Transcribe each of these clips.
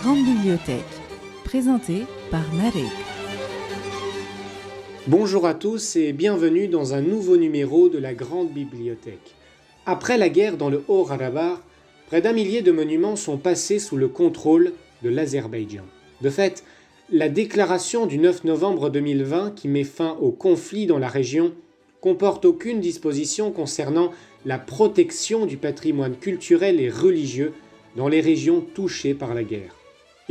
Grande Bibliothèque, présentée par Narek. Bonjour à tous et bienvenue dans un nouveau numéro de la Grande Bibliothèque. Après la guerre dans le Haut-Karabakh, près d'1 millier de monuments sont passés sous le contrôle de l'Azerbaïdjan. De fait, la déclaration du 9 novembre 2020 qui met fin au conflit dans la région comporte aucune disposition concernant la protection du patrimoine culturel et religieux dans les régions touchées par la guerre.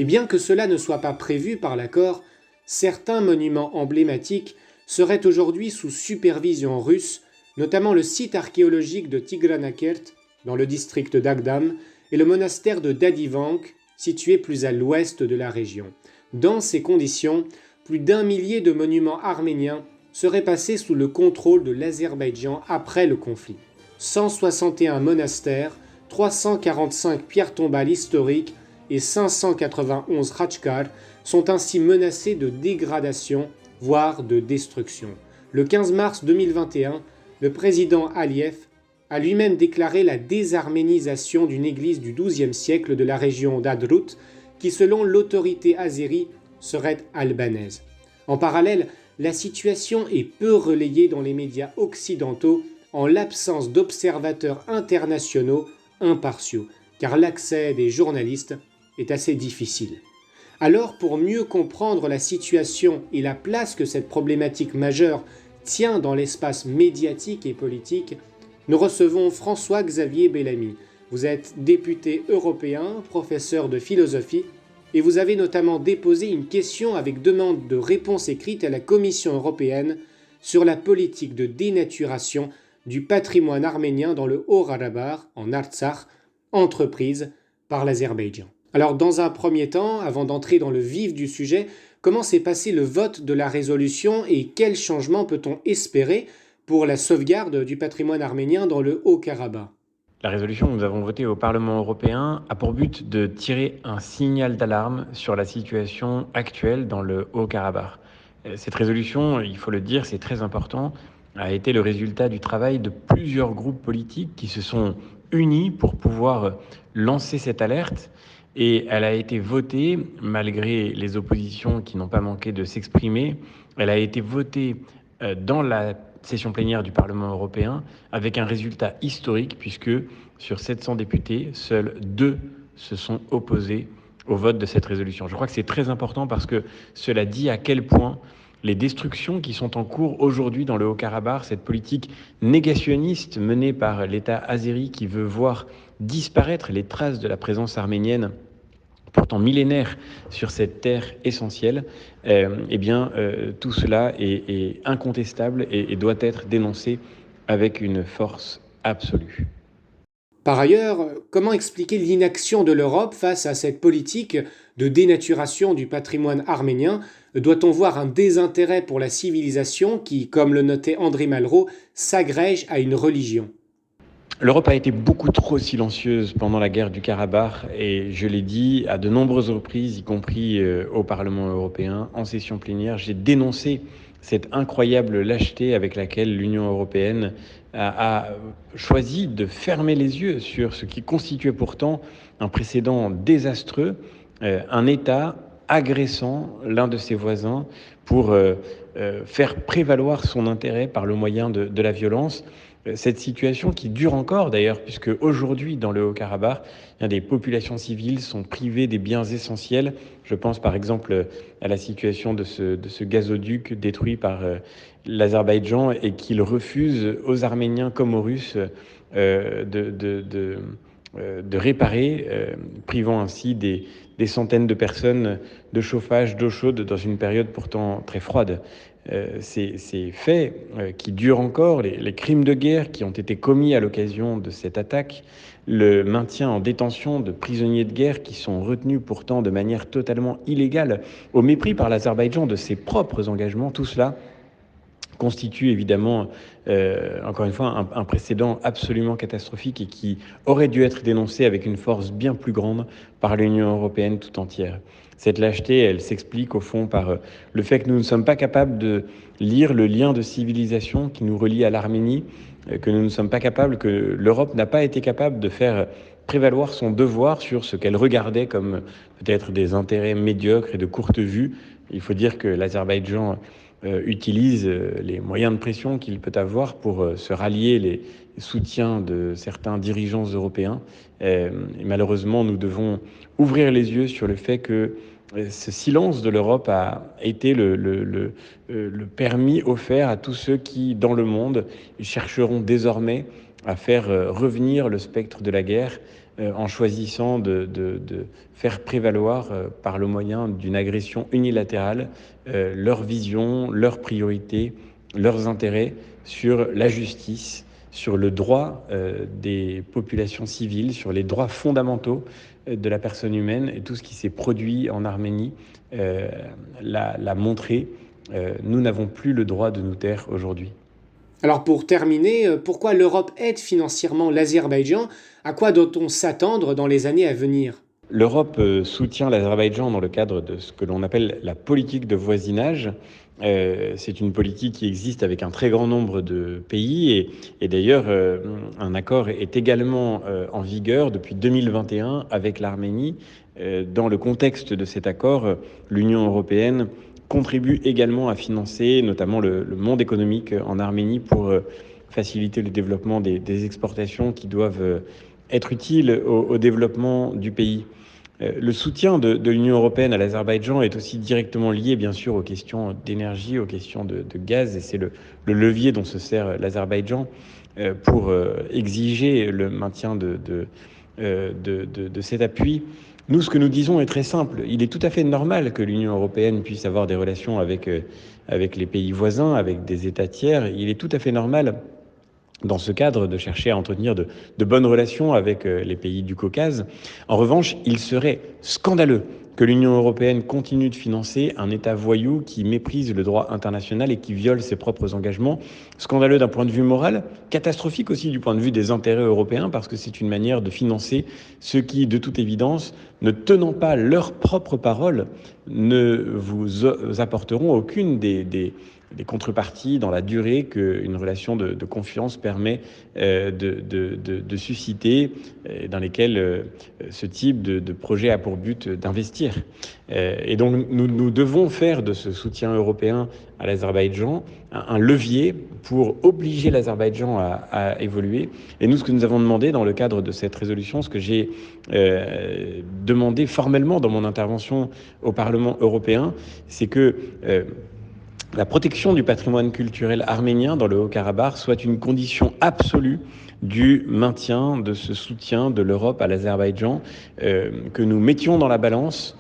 Et bien que cela ne soit pas prévu par l'accord, certains monuments emblématiques seraient aujourd'hui sous supervision russe, notamment le site archéologique de Tigranakert dans le district d'Agdam et le monastère de Dadivank situé plus à l'ouest de la région. Dans ces conditions, plus d'1 millier de monuments arméniens seraient passés sous le contrôle de l'Azerbaïdjan après le conflit. 161 monastères, 345 pierres tombales historiques et 591 khachkars sont ainsi menacés de dégradation, voire de destruction. Le 15 mars 2021, le président Aliyev a lui-même déclaré la désarménisation d'une église du XIIe siècle de la région d'Adrut, qui selon l'autorité azérie serait albanaise. En parallèle, la situation est peu relayée dans les médias occidentaux en l'absence d'observateurs internationaux impartiaux, car l'accès des journalistes est assez difficile. Alors, pour mieux comprendre la situation et la place que cette problématique majeure tient dans l'espace médiatique et politique, nous recevons François-Xavier Bellamy. Vous êtes député européen, professeur de philosophie, et vous avez notamment déposé une question avec demande de réponse écrite à la Commission européenne sur la politique de dénaturation du patrimoine arménien dans le Haut-Karabakh, en Artsakh, entreprise par l'Azerbaïdjan. Alors, dans un premier temps, avant d'entrer dans le vif du sujet, comment s'est passé le vote de la résolution et quels changements peut-on espérer pour la sauvegarde du patrimoine arménien dans le Haut-Karabakh ? La résolution que nous avons votée au Parlement européen a pour but de tirer un signal d'alarme sur la situation actuelle dans le Haut-Karabakh. Cette résolution, il faut le dire, c'est très important, a été le résultat du travail de plusieurs groupes politiques qui se sont unis pour pouvoir lancer cette alerte. Et elle a été votée, malgré les oppositions qui n'ont pas manqué de s'exprimer, elle a été votée dans la session plénière du Parlement européen avec un résultat historique puisque sur 700 députés, seuls 2 se sont opposés au vote de cette résolution. Je crois que c'est très important parce que cela dit à quel point les destructions qui sont en cours aujourd'hui dans le Haut-Karabakh, cette politique négationniste menée par l'État azéri qui veut voir disparaître les traces de la présence arménienne pourtant millénaire sur cette terre essentielle, tout cela est incontestable et doit être dénoncé avec une force absolue. Par ailleurs, comment expliquer l'inaction de l'Europe face à cette politique de dénaturation du patrimoine arménien ? Doit-on voir un désintérêt pour la civilisation qui, comme le notait André Malraux, s'agrège à une religion ? L'Europe a été beaucoup trop silencieuse pendant la guerre du Karabakh et je l'ai dit à de nombreuses reprises, y compris au Parlement européen, en session plénière, j'ai dénoncé cette incroyable lâcheté avec laquelle l'Union européenne a choisi de fermer les yeux sur ce qui constituait pourtant un précédent désastreux, un État agressant l'un de ses voisins pour faire prévaloir son intérêt par le moyen de la violence. Cette situation qui dure encore d'ailleurs, puisque aujourd'hui dans le Haut-Karabakh, des populations civiles sont privées des biens essentiels. Je pense par exemple à la situation de ce gazoduc détruit par l'Azerbaïdjan et qu'il refuse aux Arméniens comme aux Russes de réparer, privant ainsi des centaines de personnes de chauffage, d'eau chaude dans une période pourtant très froide. Ces faits qui durent encore, les crimes de guerre qui ont été commis à l'occasion de cette attaque, le maintien en détention de prisonniers de guerre qui sont retenus pourtant de manière totalement illégale, au mépris par l'Azerbaïdjan de ses propres engagements, tout cela constitue évidemment, encore une fois, un précédent absolument catastrophique et qui aurait dû être dénoncé avec une force bien plus grande par l'Union européenne tout entière. Cette lâcheté, elle s'explique au fond par le fait que nous ne sommes pas capables de lire le lien de civilisation qui nous relie à l'Arménie, que nous ne sommes pas capables, que l'Europe n'a pas été capable de faire prévaloir son devoir sur ce qu'elle regardait comme peut-être des intérêts médiocres et de courte vue. Il faut dire que l'Azerbaïdjan utilise les moyens de pression qu'il peut avoir pour se rallier les soutiens de certains dirigeants européens. Et malheureusement, nous devons ouvrir les yeux sur le fait que ce silence de l'Europe a été le permis offert à tous ceux qui, dans le monde, chercheront désormais à faire revenir le spectre de la guerre en choisissant de faire prévaloir par le moyen d'une agression unilatérale leur vision, leurs priorités, leurs intérêts sur la justice, sur le droit des populations civiles, sur les droits fondamentaux de la personne humaine. Et tout ce qui s'est produit en Arménie l'a montré. Nous n'avons plus le droit de nous taire aujourd'hui. Alors pour terminer, pourquoi l'Europe aide financièrement l'Azerbaïdjan? À quoi doit-on s'attendre dans les années à venir? L'Europe soutient l'Azerbaïdjan dans le cadre de ce que l'on appelle la politique de voisinage. C'est une politique qui existe avec un très grand nombre de pays et d'ailleurs un accord est également en vigueur depuis 2021 avec l'Arménie. Dans le contexte de cet accord, l'Union européenne contribue également à financer notamment le monde économique en Arménie pour faciliter le développement des exportations qui doivent être utiles au développement du pays. Le soutien de l'Union européenne à l'Azerbaïdjan est aussi directement lié, bien sûr, aux questions d'énergie, aux questions de gaz, et c'est le levier dont se sert l'Azerbaïdjan pour exiger le maintien de cet appui. Nous, ce que nous disons est très simple. Il est tout à fait normal que l'Union européenne puisse avoir des relations avec les pays voisins, avec des États tiers. Il est tout à fait normal, dans ce cadre, de chercher à entretenir de bonnes relations avec les pays du Caucase. En revanche, il serait scandaleux que l'Union européenne continue de financer un État voyou qui méprise le droit international et qui viole ses propres engagements. Scandaleux d'un point de vue moral, catastrophique aussi du point de vue des intérêts européens, parce que c'est une manière de financer ceux qui, de toute évidence, ne tenant pas leurs propres paroles, ne vous apporteront aucune des contreparties dans la durée qu'une relation de confiance permet de susciter, dans lesquelles ce type de projet a pour but d'investir. Et donc nous devons faire de ce soutien européen à l'Azerbaïdjan un levier pour obliger l'Azerbaïdjan à évoluer. Et nous, ce que nous avons demandé dans le cadre de cette résolution, ce que j'ai demandé formellement dans mon intervention au Parlement européen, c'est que la protection du patrimoine culturel arménien dans le Haut-Karabakh soit une condition absolue du maintien de ce soutien de l'Europe à l'Azerbaïdjan, que nous mettions dans la balance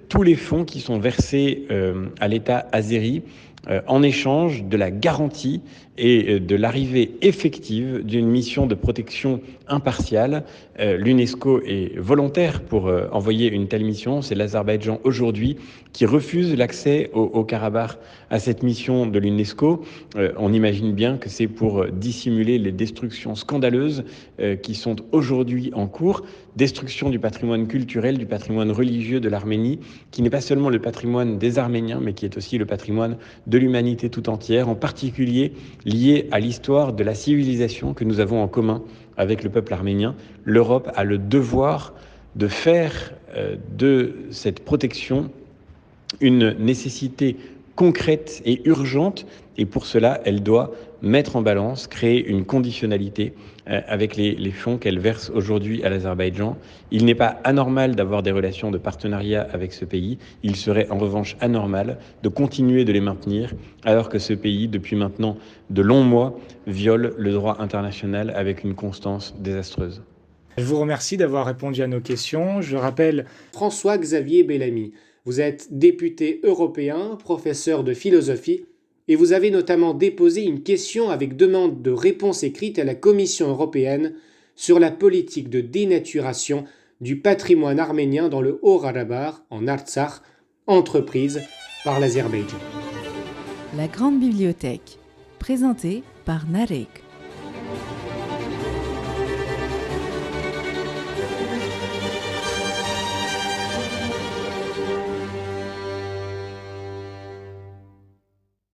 tous les fonds qui sont versés à l'État azéri en échange de la garantie et de l'arrivée effective d'une mission de protection impartiale. L'UNESCO est volontaire pour envoyer une telle mission. C'est l'Azerbaïdjan aujourd'hui qui refuse l'accès au Karabakh à cette mission de l'UNESCO. On imagine bien que c'est pour dissimuler les destructions scandaleuses qui sont aujourd'hui en cours. Destruction du patrimoine culturel, du patrimoine religieux de l'Arménie, qui n'est pas seulement le patrimoine des Arméniens, mais qui est aussi le patrimoine de l'humanité tout entière, en particulier lié à l'histoire de la civilisation que nous avons en commun avec le peuple arménien. L'Europe a le devoir de faire de cette protection une nécessité concrète et urgente, et pour cela, elle doit mettre en balance, créer une conditionnalité avec les fonds qu'elle verse aujourd'hui à l'Azerbaïdjan. Il n'est pas anormal d'avoir des relations de partenariat avec ce pays. Il serait en revanche anormal de continuer de les maintenir alors que ce pays, depuis maintenant de longs mois, viole le droit international avec une constance désastreuse. Je vous remercie d'avoir répondu à nos questions. Je rappelle François-Xavier Bellamy. Vous êtes député européen, professeur de philosophie, et vous avez notamment déposé une question avec demande de réponse écrite à la Commission européenne sur la politique de dénaturation du patrimoine arménien dans le Haut-Karabakh, en Artsakh, entreprise par l'Azerbaïdjan. La Grande Bibliothèque, présentée par Narek.